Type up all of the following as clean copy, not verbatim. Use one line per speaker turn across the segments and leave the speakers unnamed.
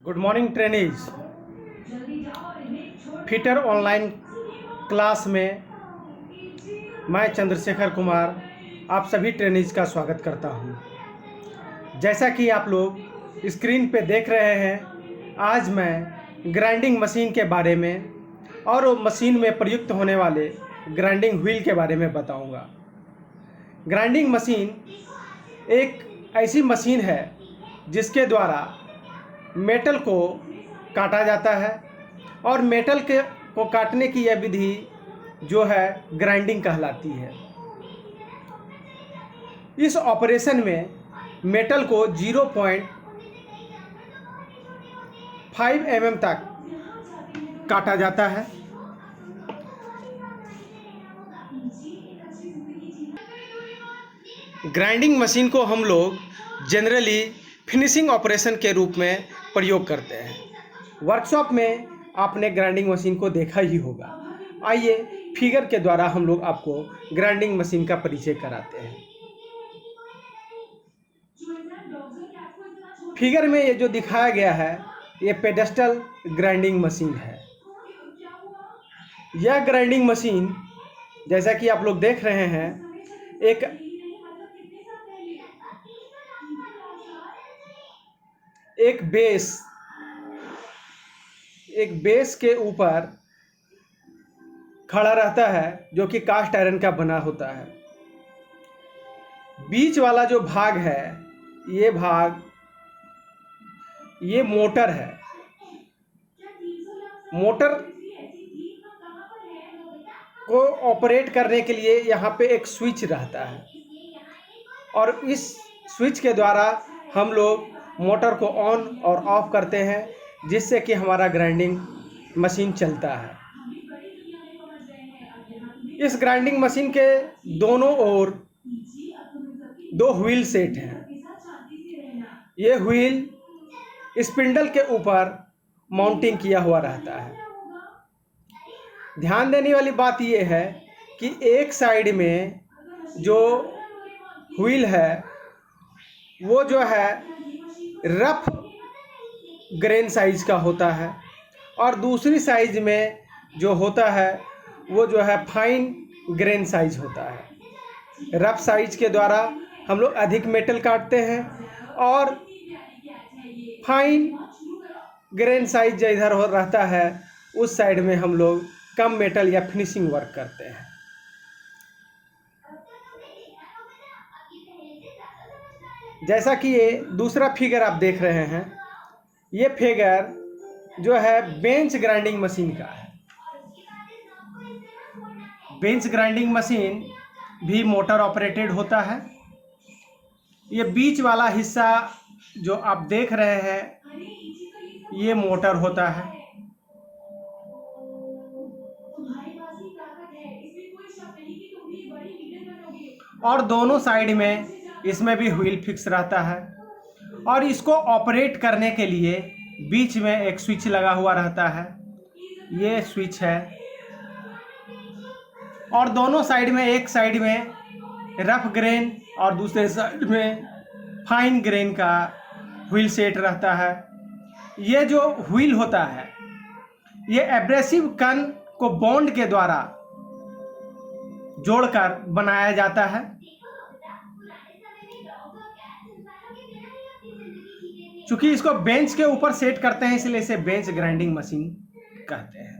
Good morning trainees. Fitter online class में मैं चंद्रशेखर कुमार आप सभी ट्रेनीज का स्वागत करता हूं। जैसा कि आप लोग स्क्रीन पे देख रहे हैं, आज मैं ग्राइंडिंग मशीन के बारे में और वो मशीन में प्रयुक्त होने वाले ग्राइंडिंग व्हील के बारे में बताऊंगा। ग्राइंडिंग मशीन एक ऐसी मशीन है जिसके द्वारा मेटल को काटा जाता है और मेटल को काटने की यह विधि जो है ग्राइंडिंग कहलाती है। इस ऑपरेशन में मेटल को 0.5 mm तक काटा जाता है। ग्राइंडिंग मशीन को हम लोग जनरली फिनिशिंग ऑपरेशन के रूप में प्रयोग करते हैं। वर्कशॉप में आपने ग्राइंडिंग मशीन को देखा ही होगा। आइए फिगर के द्वारा हम लोग आपको ग्राइंडिंग मशीन का परिचय कराते हैं। फिगर में ये जो दिखाया गया है ये पेडेस्टल ग्राइंडिंग मशीन है। यह ग्राइंडिंग मशीन जैसा कि आप लोग देख रहे हैं एक बेस के ऊपर खड़ा रहता है जो कि कास्ट आयरन का बना होता है। बीच वाला जो भाग है ये मोटर है। मोटर को ऑपरेट करने के लिए यहाँ पे एक स्विच रहता है और इस स्विच के द्वारा हम लोग मोटर को ऑन और ऑफ करते हैं जिससे कि हमारा ग्राइंडिंग मशीन चलता है। इस ग्राइंडिंग मशीन के दोनों ओर दो व्हील सेट हैं। ये व्हील स्पिंडल के ऊपर माउंटिंग किया हुआ रहता है। ध्यान देने वाली बात यह है कि एक साइड में जो व्हील है वो जो है रफ ग्रेन साइज का होता है और दूसरी साइज में जो होता है वो जो है फाइन ग्रेन साइज होता है। रफ साइज के द्वारा हम लोग अधिक मेटल काटते हैं और फाइन ग्रेन साइज जो इधर हो रहता है उस साइड में हम लोग कम मेटल या फिनिशिंग वर्क करते हैं। जैसा कि ये दूसरा फिगर आप देख रहे हैं, ये फिगर जो है बेंच ग्राइंडिंग मशीन का है। बेंच ग्राइंडिंग मशीन भी मोटर ऑपरेटेड होता है। ये बीच वाला हिस्सा जो आप देख रहे हैं ये मोटर होता है और दोनों साइड में इसमें भी व्हील फिक्स रहता है और इसको ऑपरेट करने के लिए बीच में एक स्विच लगा हुआ रहता है। ये स्विच है और दोनों साइड में, एक साइड में रफ ग्रेन और दूसरे साइड में फाइन ग्रेन का व्हील सेट रहता है। ये जो व्हील होता है ये एब्रेसिव कन को बॉन्ड के द्वारा जोड़कर बनाया जाता है। चूंकि इसको बेंच के ऊपर सेट करते हैं इसलिए इसे बेंच ग्राइंडिंग मशीन कहते हैं।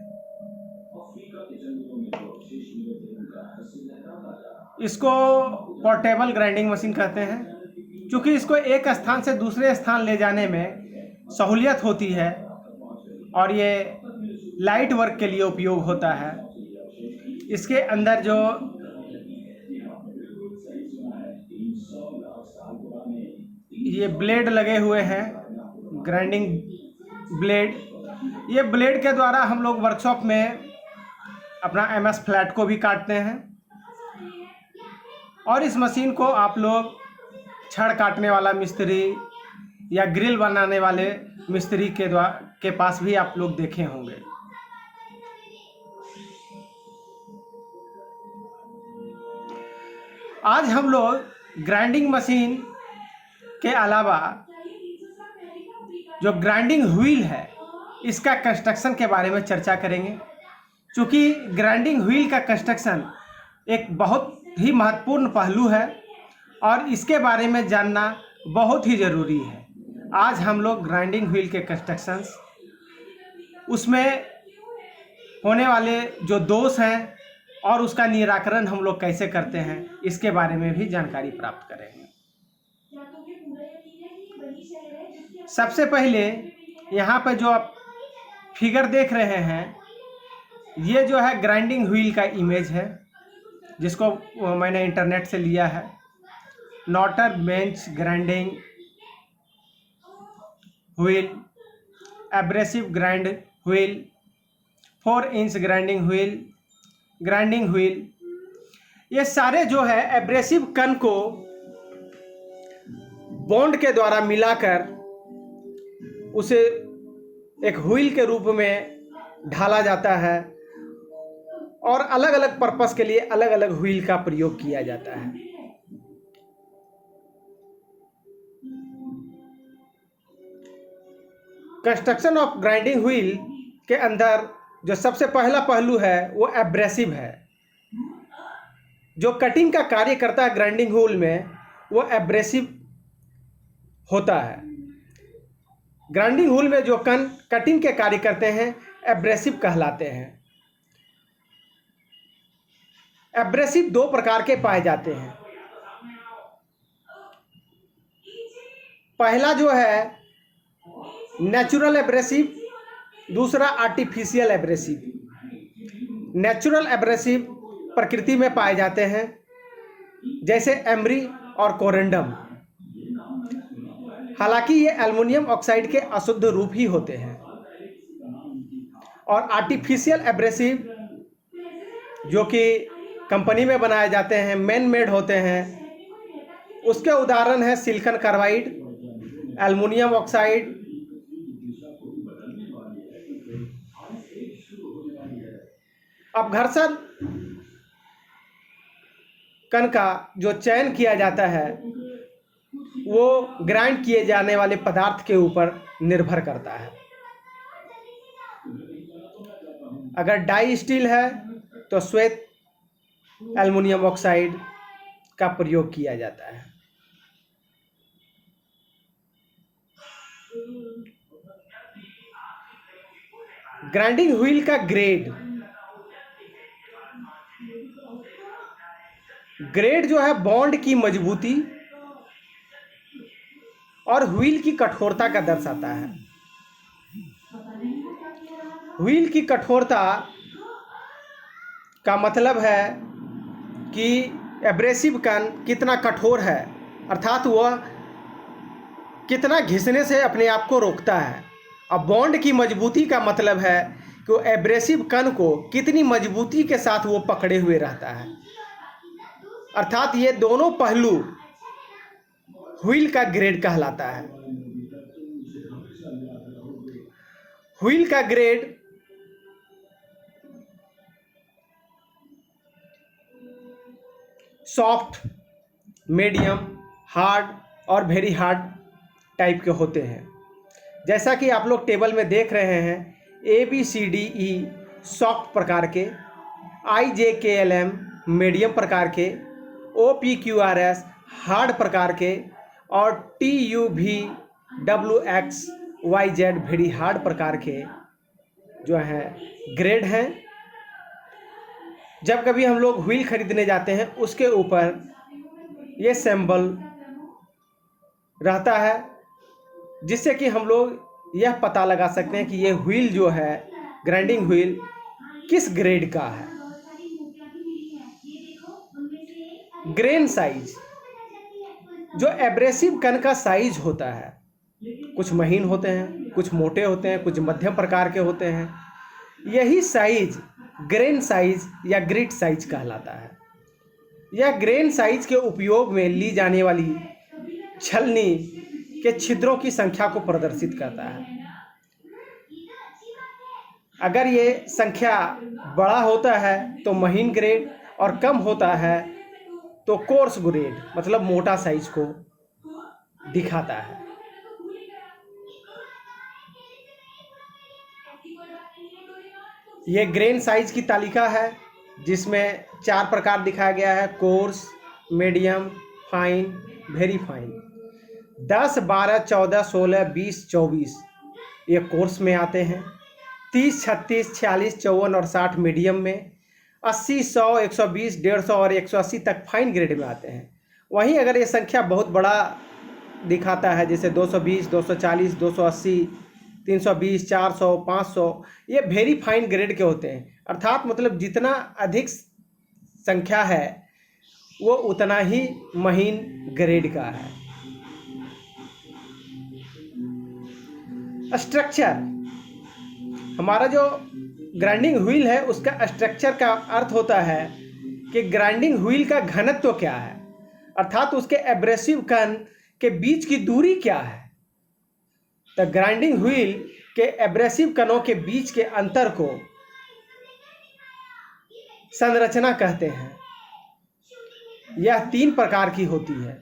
इसको पोर्टेबल ग्राइंडिंग मशीन कहते हैं क्योंकि इसको एक स्थान से दूसरे स्थान ले जाने में सहूलियत होती है और ये लाइट वर्क के लिए उपयोग होता है। इसके अंदर जो ये ब्लेड लगे हुए हैं, ग्राइंडिंग ब्लेड, ये ब्लेड के द्वारा हम लोग वर्कशॉप में अपना MS फ्लैट को भी काटते हैं और इस मशीन को आप लोग छड़ काटने वाला मिस्त्री या ग्रिल बनाने वाले मिस्त्री के पास भी आप लोग देखे होंगे। आज हम लोग ग्राइंडिंग मशीन के अलावा जो ग्राइंडिंग व्हील है इसका कंस्ट्रक्शन के बारे में चर्चा करेंगे। क्योंकि ग्राइंडिंग व्हील का कंस्ट्रक्शन एक बहुत ही महत्वपूर्ण पहलू है और इसके बारे में जानना बहुत ही ज़रूरी है। आज हम लोग ग्राइंडिंग व्हील के कंस्ट्रक्शंस, उसमें होने वाले जो दोष हैं और उसका निराकरण हम लोग कैसे करते हैं, इसके बारे में भी जानकारी प्राप्त करेंगे। सबसे पहले यहाँ पर जो आप फिगर देख रहे हैं, ये जो है ग्राइंडिंग व्हील का इमेज है, जिसको मैंने इंटरनेट से लिया है। नॉटर bench grinding wheel, abrasive grind wheel, 4 inch grinding wheel, ये सारे जो है एब्रेसिव कन को बॉन्ड के द्वारा मिलाकर उसे एक व्हील के रूप में ढाला जाता है और अलग अलग पर्पस के लिए अलग अलग व्हील का प्रयोग किया जाता है। कंस्ट्रक्शन ऑफ ग्राइंडिंग व्हील के अंदर जो सबसे पहला पहलू है वो एब्रेसिव है। जो कटिंग का कार्य करता है ग्राइंडिंग व्हील में, वो एब्रेसिव होता है। ग्राइंडिंग व्हील में जो कन कटिंग के कार्य करते हैं एब्रेसिव कहलाते हैं। एब्रेसिव 2 प्रकार के पाए जाते हैं। पहला जो है नेचुरल एब्रेसिव, दूसरा आर्टिफिशियल एब्रेसिव। नेचुरल एब्रेसिव प्रकृति में पाए जाते हैं, जैसे एमरी और कोरेंडम। हालांकि ये एल्युमिनियम ऑक्साइड के अशुद्ध रूप ही होते हैं। और आर्टिफिशियल एब्रेसिव जो कि कंपनी में बनाए जाते हैं, मैन मेड होते हैं, उसके उदाहरण है सिलिकॉन कार्बाइड, एल्युमिनियम ऑक्साइड, अब घर्षण कण का जो चयन किया जाता है वो ग्राइंड किए जाने वाले पदार्थ के ऊपर निर्भर करता है। अगर डाई स्टील है तो श्वेत एल्युमिनियम ऑक्साइड का प्रयोग किया जाता है। ग्राइंडिंग व्हील का ग्रेड जो है बॉन्ड की मजबूती और व्हील की कठोरता का दर्शाता है। व्हील की कठोरता का मतलब है कि एब्रेसिव कण कितना कठोर है, अर्थात वह कितना घिसने से अपने आप को रोकता है। अब बॉन्ड की मजबूती का मतलब है कि वो एब्रेसिव कण को कितनी मजबूती के साथ वो पकड़े हुए रहता है। अर्थात ये दोनों पहलू व्हील का ग्रेड कहलाता है। व्हील का ग्रेड सॉफ्ट, मीडियम, हार्ड और वेरी हार्ड टाइप के होते हैं। जैसा कि आप लोग टेबल में देख रहे हैं, ABCDE सॉफ्ट प्रकार के, IJKLM मीडियम प्रकार के, OPQRS हार्ड प्रकार के और TUVWXYZ वेरी हार्ड प्रकार के जो हैं ग्रेड हैं। जब कभी हम लोग व्हील खरीदने जाते हैं उसके ऊपर ये सिंबल रहता है, जिससे कि हम लोग यह पता लगा सकते हैं कि ये व्हील जो है ग्राइंडिंग व्हील किस ग्रेड का है। ग्रेन साइज, जो एब्रेसिव कण का साइज होता है, कुछ महीन होते हैं, कुछ मोटे होते हैं, कुछ मध्यम प्रकार के होते हैं। यही साइज ग्रेन साइज या ग्रिट साइज कहलाता है। यह ग्रेन साइज के उपयोग में ली जाने वाली छलनी के छिद्रों की संख्या को प्रदर्शित करता है। अगर ये संख्या बड़ा होता है तो महीन ग्रेड और कम होता है तो कोर्स ग्रेड मतलब मोटा साइज को दिखाता है। ये ग्रेन साइज की तालिका है जिसमें 4 प्रकार दिखाया गया है: course, medium, fine, very fine. 10, 12, 14, 16, 20, 24 ये कोर्स में आते हैं। 30, 36, 46, 54 और 60 मीडियम में। 80, 100, 120, 150 और 180 तक फाइन ग्रेड में आते हैं। वहीं अगर ये संख्या बहुत बड़ा दिखाता है, जैसे 220, 240, 280, 320, 400, 500, ये वेरी फाइन ग्रेड के होते हैं। अर्थात मतलब जितना अधिक संख्या है वो उतना ही महीन ग्रेड का है। स्ट्रक्चर, हमारा जो ग्राइंडिंग व्हील है उसका स्ट्रक्चर का अर्थ होता है कि ग्राइंडिंग व्हील का घनत्व क्या है, अर्थात उसके एब्रेसिव कण के बीच की दूरी क्या है। तो ग्राइंडिंग व्हील के एब्रेसिव कणों के बीच के अंतर को संरचना कहते हैं। यह 3 प्रकार की होती है: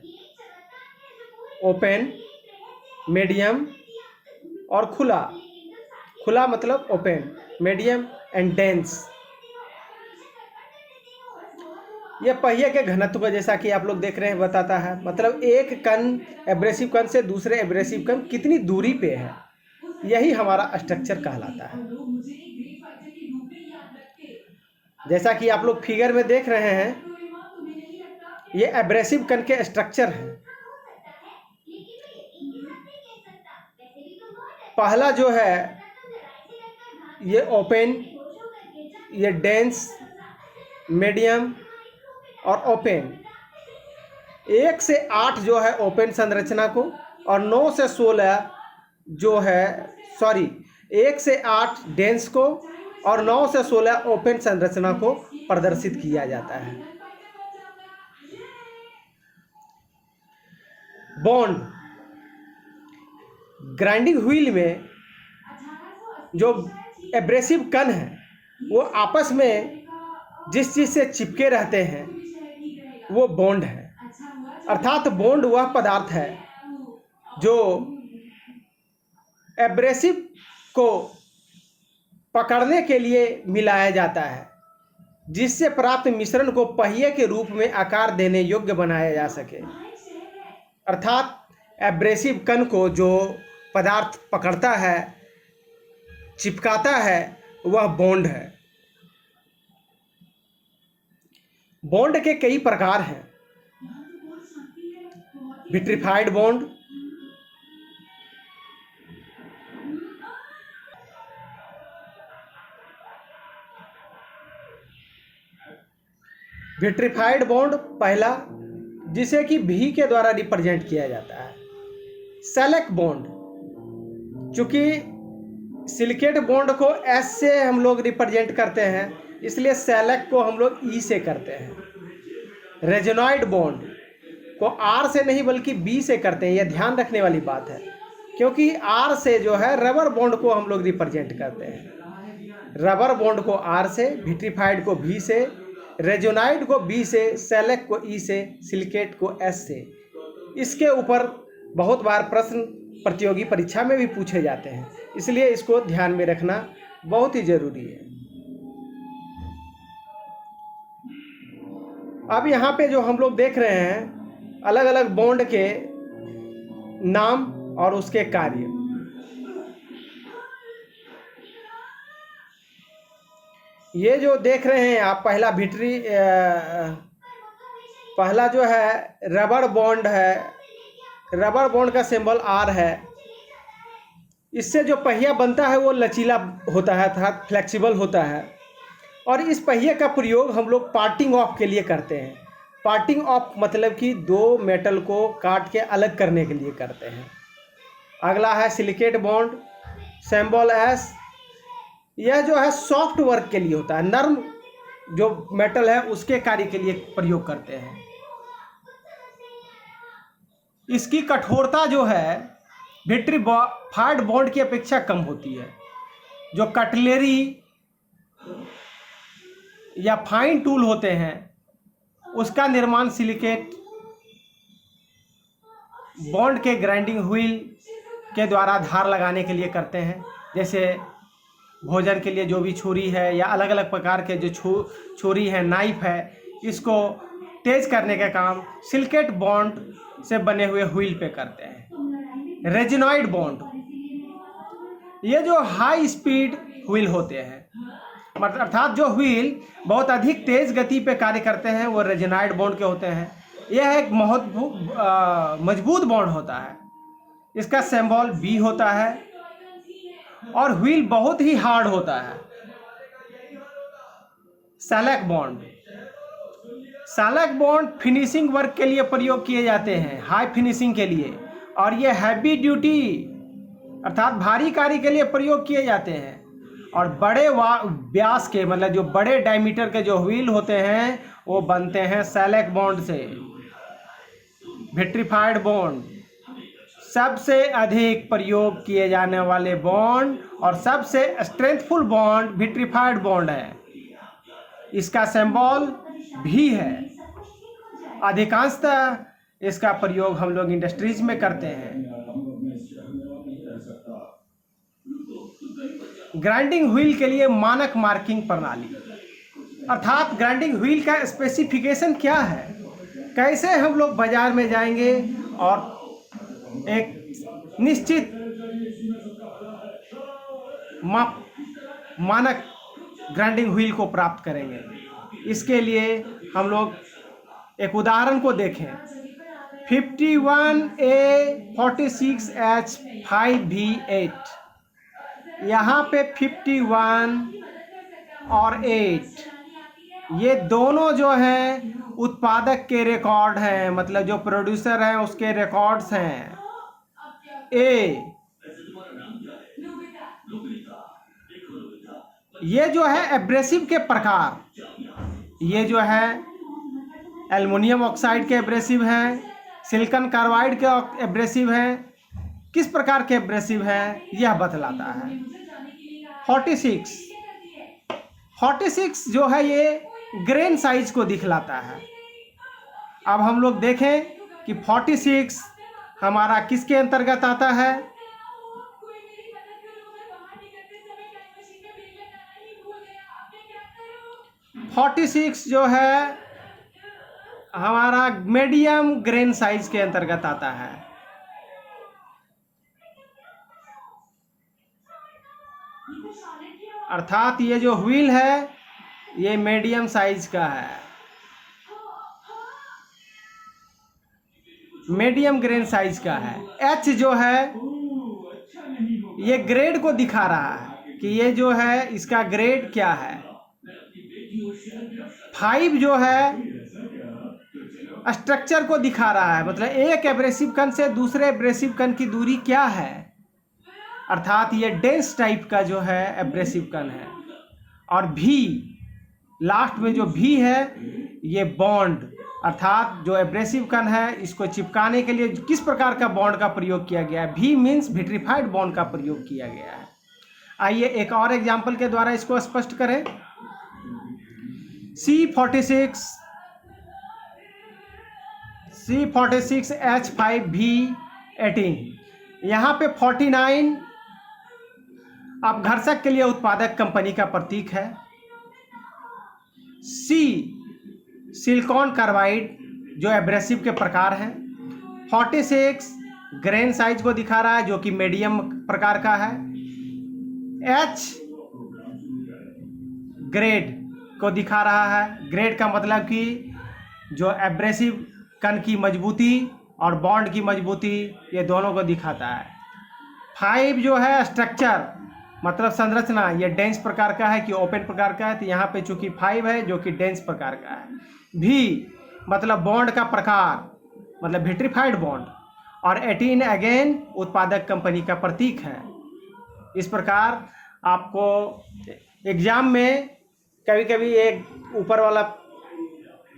ओपन, मीडियम और खुला। खुला मतलब ओपन, मीडियम एंड डेंस। यह पहिए के घनत्व को, जैसा कि आप लोग देख रहे हैं, बताता है। मतलब एक कण एब्रेसिव कण से दूसरे एब्रेसिव कण कितनी दूरी पे है, यही हमारा स्ट्रक्चर कहलाता है। जैसा कि आप लोग फिगर में देख रहे हैं, ये एब्रेसिव कण के स्ट्रक्चर हैं। पहला जो है ये ओपन, ये डेंस, मीडियम और ओपन। 1 से 8 जो है ओपन संरचना को, और 9 से 16 जो है 1 से 8 डेंस को और 9 से 16 ओपन संरचना को प्रदर्शित किया जाता है। बॉन्ड, ग्राइंडिंग व्हील में जो एब्रेसिव कण है वो आपस में जिस चीज से चिपके रहते हैं वो बॉन्ड है। अर्थात बॉन्ड वह पदार्थ है जो एब्रेसिव को पकड़ने के लिए मिलाया जाता है, जिससे प्राप्त मिश्रण को पहिए के रूप में आकार देने योग्य बनाया जा सके। अर्थात एब्रेसिव कण को जो पदार्थ पकड़ता है, चिपकाता है, वह बॉन्ड है। बॉन्ड के कई प्रकार हैं: विट्रीफाइड बॉन्ड, विट्रीफाइड बॉन्ड पहला, जिसे कि भी के द्वारा रिप्रेजेंट किया जाता है। सेलेक बॉन्ड, चूंकि सिलिकेट बॉन्ड को एस से हम लोग रिप्रेजेंट करते हैं, इसलिए सेलेक को हम लोग ई से करते हैं। रेजोनाइड बॉन्ड को आर से नहीं बल्कि बी से करते हैं। यह ध्यान रखने वाली बात है, क्योंकि आर से जो है रबर बॉन्ड को हम लोग रिप्रेजेंट करते हैं। रबर बॉन्ड को आर से, विट्रीफाइड को भी से, रेजोनाइड को बी से, सेलेक को ई से, सिलिकेट को एस से। इसके ऊपर बहुत बार प्रश्न प्रतियोगी परीक्षा में भी पूछे जाते हैं, इसलिए इसको ध्यान में रखना बहुत ही जरूरी है। अब यहाँ पे जो हम लोग देख रहे हैं अलग अलग बॉन्ड के नाम और उसके कार्य। ये जो देख रहे हैं आप, पहला जो है रबर बॉन्ड है। रबर बॉन्ड का सिंबल आर है। इससे जो पहिया बनता है वो लचीला होता है अर्थात फ्लेक्सिबल होता है, और इस पहिए का प्रयोग हम लोग पार्टिंग ऑफ के लिए करते हैं। पार्टिंग ऑफ मतलब कि 2 मेटल को काट के अलग करने के लिए करते हैं। अगला है सिलिकेट बॉन्ड, सिंबल एस। यह जो है सॉफ्ट वर्क के लिए होता है, नर्म जो मेटल है उसके कार्य के लिए प्रयोग करते हैं। इसकी कठोरता जो है विट्रीफाइड बॉन्ड की अपेक्षा कम होती है। जो कटलेरी या फाइन टूल होते हैं उसका निर्माण सिलिकेट बॉन्ड के ग्राइंडिंग व्हील के द्वारा धार लगाने के लिए करते हैं। जैसे भोजन के लिए जो भी छुरी है या अलग अलग प्रकार के जो छुरी है, नाइफ है, इसको तेज करने का काम सिलिकेट बॉन्ड से बने हुए व्हील पे करते हैं। रेजिनॉइड बॉन्ड, ये जो हाई स्पीड व्हील होते हैं, मतलब अर्थात जो व्हील बहुत अधिक तेज गति पे कार्य करते हैं, वो रेजिनॉइड बॉन्ड के होते हैं। यह एक बहुत मजबूत बॉन्ड होता है। इसका सिंबल बी होता है और व्हील बहुत ही हार्ड होता है। सैलक बॉन्ड, सैलक बॉन्ड फिनिशिंग वर्क के लिए प्रयोग किए जाते हैं, हाई फिनिशिंग के लिए, और ये हैवी ड्यूटी अर्थात भारी कार्य के लिए प्रयोग किए जाते हैं। और बड़े व्यास के, मतलब जो बड़े डायमीटर के जो व्हील होते हैं, वो बनते हैं सैलक बॉन्ड से। विट्रीफाइड बॉन्ड सबसे अधिक प्रयोग किए जाने वाले बॉन्ड और सबसे स्ट्रेंथफुल बॉन्ड विट्रीफाइड बॉन्ड है। इसका सिंबल भी है। अधिकांशतः इसका प्रयोग हम लोग इंडस्ट्रीज में करते हैं। ग्राइंडिंग व्हील के लिए मानक मार्किंग प्रणाली, अर्थात ग्राइंडिंग व्हील का स्पेसिफिकेशन क्या है, कैसे हम लोग बाजार में जाएंगे और एक निश्चित मानक ग्राइंडिंग व्हील को प्राप्त करेंगे। इसके लिए हम लोग एक उदाहरण को देखें। 51A 46H 5V8, यहाँ पे 51 और 8 ये दोनों जो हैं उत्पादक के रिकॉर्ड हैं, मतलब जो प्रोड्यूसर हैं उसके रिकॉर्ड्स हैं। ए ये जो है एब्रेसिव के प्रकार, ये जो है एल्युमिनियम ऑक्साइड के एब्रेसिव हैं, सिलिकॉन कार्बाइड के एब्रेसिव हैं। किस प्रकार के एब्रेसिव है यह बतलाता है। 46 जो है ये ग्रेन साइज को दिखलाता है। अब हम लोग देखें कि 46 हमारा किसके अंतर्गत आता है। (46) जो है हमारा मीडियम ग्रेन साइज के अंतर्गत आता है। अर्थात ये जो व्हील है ये मीडियम साइज का है, मीडियम ग्रेन साइज का है। एच जो है ये ग्रेड को दिखा रहा है कि ये जो है इसका ग्रेड क्या है। 5 जो है स्ट्रक्चर को दिखा रहा है, मतलब एक एब्रेसिव कण से दूसरे एब्रेसिव कण की दूरी क्या है, अर्थात ये डेंस टाइप का जो है एब्रेसिव कण है। और भी लास्ट में जो भी है ये बॉन्ड, अर्थात जो एब्रेसिव कण है इसको चिपकाने के लिए किस प्रकार का बॉन्ड का प्रयोग किया गया है। भी मीन्स विट्रीफाइड बॉन्ड का प्रयोग किया गया है। आइए एक और एग्जाम्पल के द्वारा इसको स्पष्ट करें। C46 H5V18, यहाँ पे 49 अब घर्षक के लिए उत्पादक कंपनी का प्रतीक है। C सिलिकॉन कार्बाइड जो एब्रेसिव के प्रकार है। 46 ग्रेन साइज को दिखा रहा है जो कि मीडियम प्रकार का है। H ग्रेड को दिखा रहा है। ग्रेड का मतलब कि जो एब्रेसिव कण की मजबूती और बॉन्ड की मजबूती ये दोनों को दिखाता है। 5 जो है स्ट्रक्चर मतलब संरचना, ये डेंस प्रकार का है कि ओपन प्रकार का है, तो यहाँ पे चूंकि 5 है जो कि डेंस प्रकार का है। भी मतलब बॉन्ड का प्रकार मतलब विट्रीफाइड बॉन्ड, और 18 अगेन उत्पादक कंपनी का प्रतीक है। इस प्रकार आपको एग्जाम में कभी कभी एक ऊपर वाला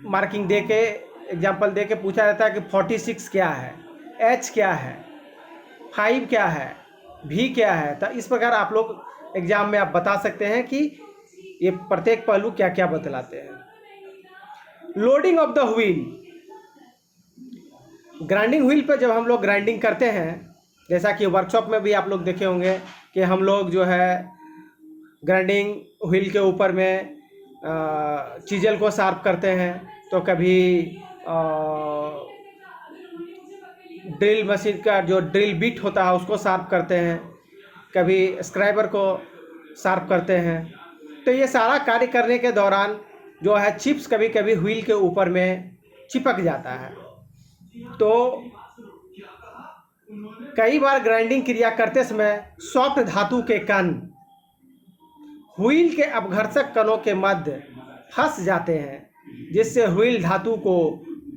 मार्किंग दे के एग्जाम्पल दे के पूछा जाता है कि 46 क्या है, H क्या है, 5 क्या है, V क्या है। तो इस प्रकार आप लोग एग्जाम में आप बता सकते हैं कि ये प्रत्येक पहलू क्या क्या बतलाते हैं। Loading of the wheel, grinding wheel पे जब हम लोग ग्राइंडिंग करते हैं, जैसा कि वर्कशॉप में भी आप लोग देखे होंगे कि हम लोग जो है ग्राइंडिंग व्हील के ऊपर में चीजल को शार्प करते हैं, तो कभी ड्रिल मशीन का जो ड्रिल बिट होता है उसको शार्प करते हैं, कभी स्क्राइबर को शार्प करते हैं। तो ये सारा कार्य करने के दौरान जो है चिप्स कभी कभी व्हील के ऊपर में चिपक जाता है। तो कई बार ग्राइंडिंग क्रिया करते समय सॉफ्ट धातु के कण व्हील के अपघर्षक कणों के मध्य फंस जाते हैं, जिससे व्हील धातु को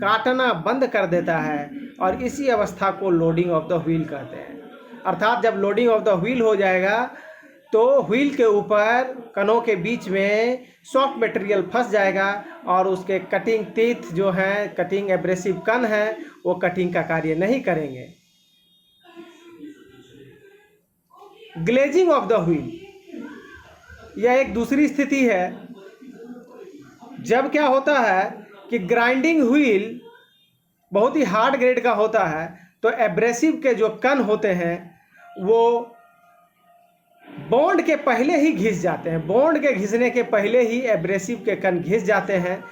काटना बंद कर देता है और इसी अवस्था को लोडिंग ऑफ द व्हील कहते हैं। अर्थात जब लोडिंग ऑफ द व्हील हो जाएगा तो व्हील के ऊपर कणों के बीच में सॉफ्ट मटेरियल फंस जाएगा और उसके कटिंग टीथ जो हैं, कटिंग एब्रेसिव कण हैं, वो कटिंग का कार्य नहीं करेंगे। ग्लेजिंग ऑफ द व्हील, यह एक दूसरी स्थिति है। जब क्या होता है कि ग्राइंडिंग व्हील बहुत ही हार्ड ग्रेड का होता है, तो एब्रेसिव के जो कण होते हैं वो बॉन्ड के पहले ही घिस जाते हैं। बॉन्ड के घिसने के पहले ही एब्रेसिव के कण घिस जाते हैं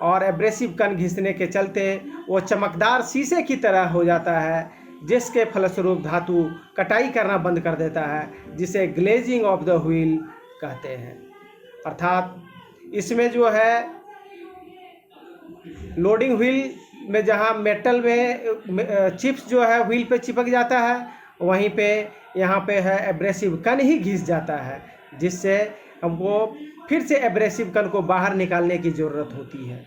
और एब्रेसिव कण घिसने के चलते वो चमकदार शीशे की तरह हो जाता है, जिसके फलस्वरूप धातु कटाई करना बंद कर देता है, जिसे ग्लेजिंग ऑफ द व्हील कहते हैं। अर्थात इसमें जो है लोडिंग व्हील में जहाँ मेटल में चिप्स जो है व्हील पे चिपक जाता है, वहीं पे यहाँ पे है एब्रेसिव कण ही घिस जाता है, जिससे हमको फिर से एब्रेसिव कण को बाहर निकालने की ज़रूरत होती है।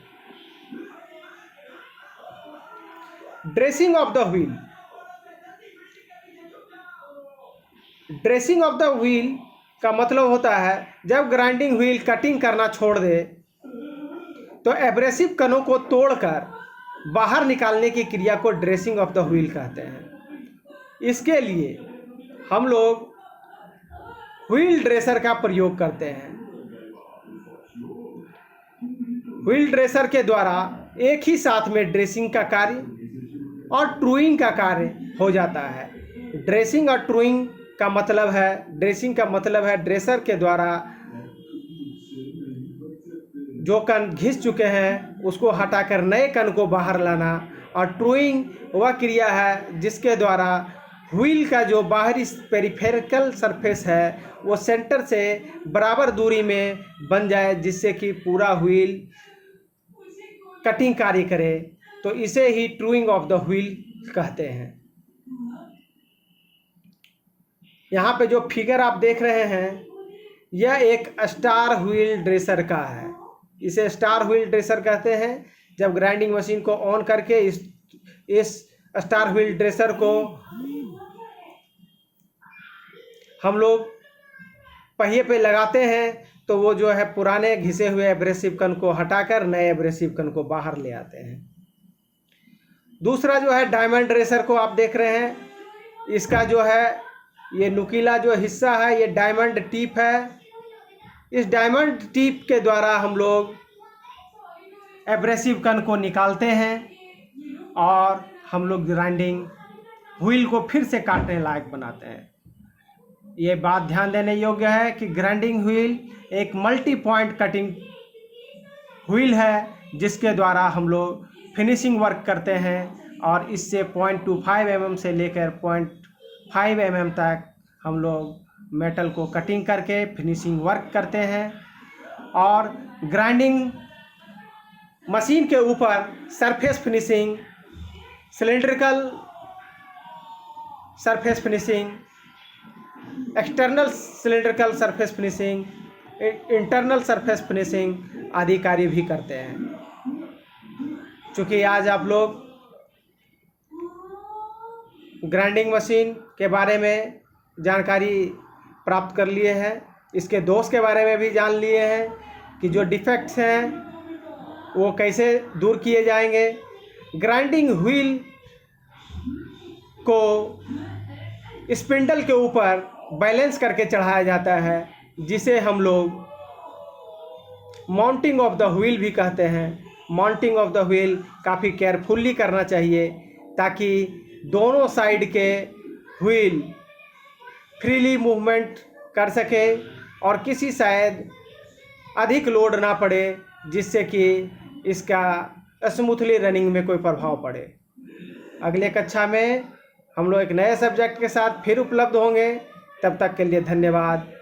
Dressing of the wheel, dressing of the wheel का मतलब होता है जब ग्राइंडिंग व्हील कटिंग करना छोड़ दे तो एब्रेसिव कणों को तोड़कर बाहर निकालने की क्रिया को ड्रेसिंग ऑफ द व्हील कहते हैं। इसके लिए हम लोग व्हील ड्रेसर का प्रयोग करते हैं। व्हील ड्रेसर के द्वारा एक ही साथ में ड्रेसिंग का कार्य और ट्रूइंग का कार्य हो जाता है। ड्रेसिंग और ट्रूइंग का मतलब है, ड्रेसिंग का मतलब है ड्रेसर के द्वारा जो कण घिस चुके हैं उसको हटाकर नए कण को बाहर लाना, और ट्रूइंग वह क्रिया है जिसके द्वारा व्हील का जो बाहरी पेरिफेरल सरफेस है वो सेंटर से बराबर दूरी में बन जाए, जिससे कि पूरा व्हील कटिंग कार्य करे। तो इसे ही ट्रूइंग ऑफ द व्हील कहते हैं। यहाँ पे जो फिगर आप देख रहे हैं यह एक स्टार व्हील ड्रेसर का है। इसे स्टार व्हील ड्रेसर कहते हैं। जब ग्राइंडिंग मशीन को ऑन करके इस स्टार व्हील ड्रेसर को हम लोग पहिए पे लगाते हैं तो वो जो है पुराने घिसे हुए एब्रेसिव कण को हटाकर नए एब्रेसिव कण को बाहर ले आते हैं। दूसरा जो है डायमंड ड्रेसर को आप देख रहे हैं, इसका जो है ये नुकीला जो हिस्सा है ये डायमंड टिप है। इस डायमंड टिप के द्वारा हम लोग एब्रेसिव कण को निकालते हैं और हम लोग ग्राइंडिंग व्हील को फिर से काटने लायक बनाते हैं। ये बात ध्यान देने योग्य है कि ग्राइंडिंग व्हील एक मल्टी पॉइंट कटिंग व्हील है, जिसके द्वारा हम लोग फिनिशिंग वर्क करते हैं और इससे 0.25 mm से लेकर 0.5 mm तक हम लोग मेटल को कटिंग करके फिनिशिंग वर्क करते हैं। और ग्राइंडिंग मशीन के ऊपर surface finishing, cylindrical surface finishing, external cylindrical surface finishing, internal surface finishing आदि कार्य भी करते हैं। चूँकि आज आप लोग ग्राइंडिंग मशीन के बारे में जानकारी प्राप्त कर लिए हैं, इसके दोष के बारे में भी जान लिए हैं कि जो डिफेक्ट्स हैं वो कैसे दूर किए जाएंगे। ग्राइंडिंग व्हील को स्पिंडल के ऊपर बैलेंस करके चढ़ाया जाता है, जिसे हम लोग माउंटिंग ऑफ द व्हील भी कहते हैं। माउंटिंग ऑफ द व्हील काफ़ी केयरफुली करना चाहिए ताकि दोनों साइड के व्हील फ्रीली मूवमेंट कर सके और किसी शायद अधिक लोड ना पड़े जिससे कि इसका स्मूथली रनिंग में कोई प्रभाव पड़े। अगले कक्षा में हम लोग एक नए सब्जेक्ट के साथ फिर उपलब्ध होंगे। तब तक के लिए धन्यवाद।